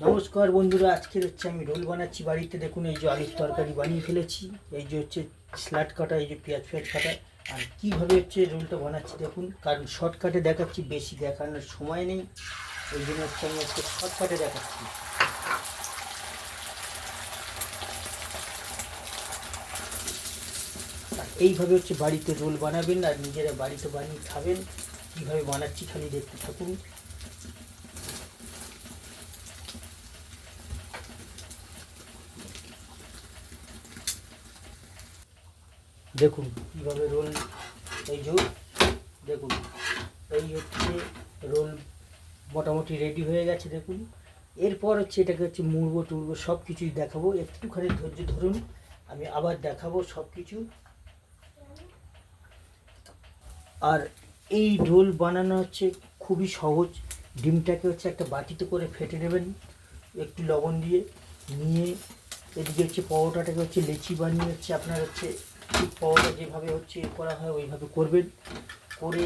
নমস্কার বন্ধুরা, আজকের আমি রোল বানাচ্ছি বাড়িতে। দেখুন এই যে আলুর তরকারি বানিয়ে ফেলেছি, এই যে স্যালাড কাটা, এই যে পেঁয়াজ কাটা। আর কীভাবে রোলটা বানাচ্ছি দেখুন, কারণ শর্টকাটে দেখাচ্ছি, বেশি দেখানোর সময় নেই, ওই জন্য আমি আজকে শর্টকাটে দেখাচ্ছি। আর এইভাবে বাড়িতে রোল বানাবেন আর নিজেরা বাড়িতে বানিয়ে খাবেন। কীভাবে বানাচ্ছি খালি দেখতে থাকুন। দেখুন কীভাবে রোল, এই যে দেখুন এই রোল মোটামুটি রেডি হয়ে গেছে। দেখুন এরপর এটাকে মুড়বো টুড়বো সব কিছুই দেখাবো, একটুখানি ধৈর্য ধরুন, আমি আবার দেখাবো সব কিছু। আর এই রোল বানানো খুবই সহজ। ডিমটাকে একটা বাটিতে করে ফেটে নেবেন একটু লবণ দিয়ে, নিয়ে এদিকে পরোটাটাকে লেচি বানিয়ে আপনার ঠিক পরোটা যেভাবে করা হয় ওইভাবে করবেন। করে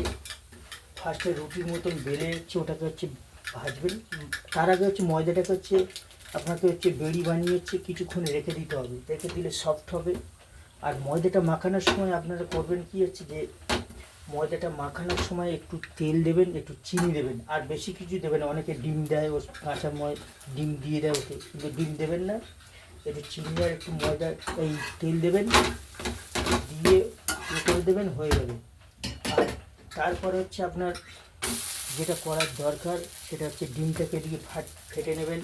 ফার্স্টে রুটির মতন বেলে ওটাকে ভাজবেন। তার আগে ময়দাটাকে আপনাকে বেড়ি বানিয়ে কিছুক্ষণ রেখে দিতে হবে, রেখে দিলে সফট হবে। আর ময়দাটা মাখানোর সময় আপনারা করবেন কি যে ময়দাটা মাখানোর সময় একটু তেল দেবেন, একটু চিনি দেবেন, আর বেশি কিছু দেবেন না। অনেকে ডিম দেয়, ও কাঁচা ডিম দিয়ে দেয় ওতে, কিন্তু ডিম দেবেন না। একটু চিনি আর একটু ময়দা এই তেল দেবেন, দিয়ে করে দেবেন, হয়ে যাবে। আর তারপরে আপনার যেটা করার দরকার সেটা ডিমটাকে এদিকে ফেটে নেবেন।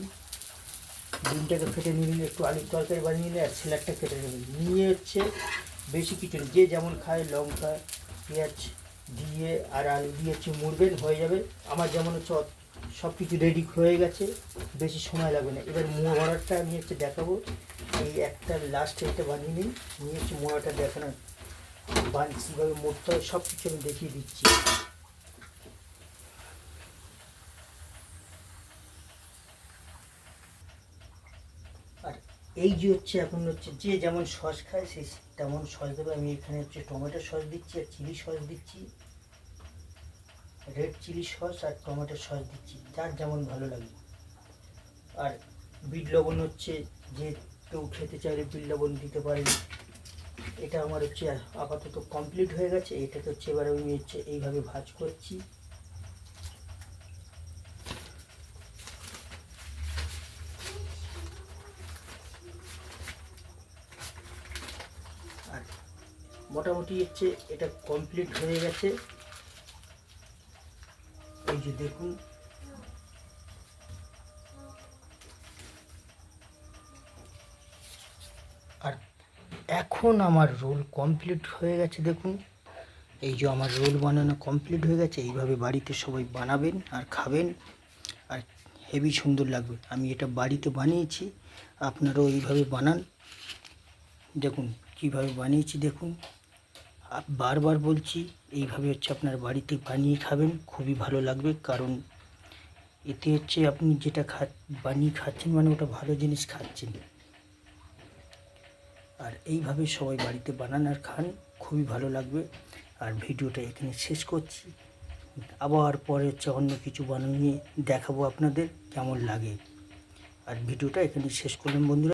ডিমটাকে ফেটে নিলে একটু আলুর তরকারি বানিয়ে নিলে আর স্যালাডটা কেটে নেবেন। নিয়ে বেশি কিছু যে যেমন খায় লঙ্কা পেঁয়াজ দিয়ে আর আলু দিয়ে মুড়বেন, হয়ে যাবে। আমার যেমন সব কিছু রেডি হয়ে গেছে, বেশি সময় লাগবে না। এবার মোড়াটা আমি দেখাবো। এই একটা লাস্ট এটা বানিয়ে নিই, নিয়ে মোড়াটা দেখানো কীভাবে মুড়তে হয় সব কিছু আমি দেখিয়ে দিচ্ছি। আর এই যে এখন যে যেমন সস খায় সে তেমন সস দেবে। আমি এখানে টমেটো সস দিচ্ছি আর চিলি সস দিচ্ছি, রেড চিলি সস আর টমেটো সস দিচ্ছি, যার যেমন ভালো লাগে। আর বিট লবণ যে কেউ খেতে চাইলে বিট লবণ দিতে পারেন। এটা আমার আপাতত কমপ্লিট হয়ে গেছে। এটাকে এবার আমি এইভাবে ভাজ করছি। আর মোটামুটি এটা কমপ্লিট হয়ে গেছে, এই যে দেখুন। আর এখন আমার রোল কমপ্লিট হয়ে গেছে। দেখুন এই যে আমার রোল বানানো কমপ্লিট হয়ে গেছে। এইভাবে বাড়িতে সবাই বানাবেন আর খাবেন, আর হেভি সুন্দর লাগবে। আমি এটা বাড়িতে বানিয়েছি, আপনারাও এইভাবে বানান। দেখুন কিভাবে বানিয়েছি দেখুন। বারবার বলছি, এইভাবে আপনার বাড়িতে বানিয়ে খাবেন, খুবই ভালো লাগবে। কারণ এতে আপনি যেটা বানিয়ে খাচ্ছেন মানে ওটা ভালো জিনিস খাচ্ছেন। আর এইভাবে সবাই বাড়িতে বানান আর খান, খুবই ভালো লাগবে। আর ভিডিওটা এখানে শেষ করছি, আবার পরে অন্য কিছু বানিয়ে দেখাবো আপনাদের কেমন লাগে। আর ভিডিওটা এখানে শেষ করলাম বন্ধুরা।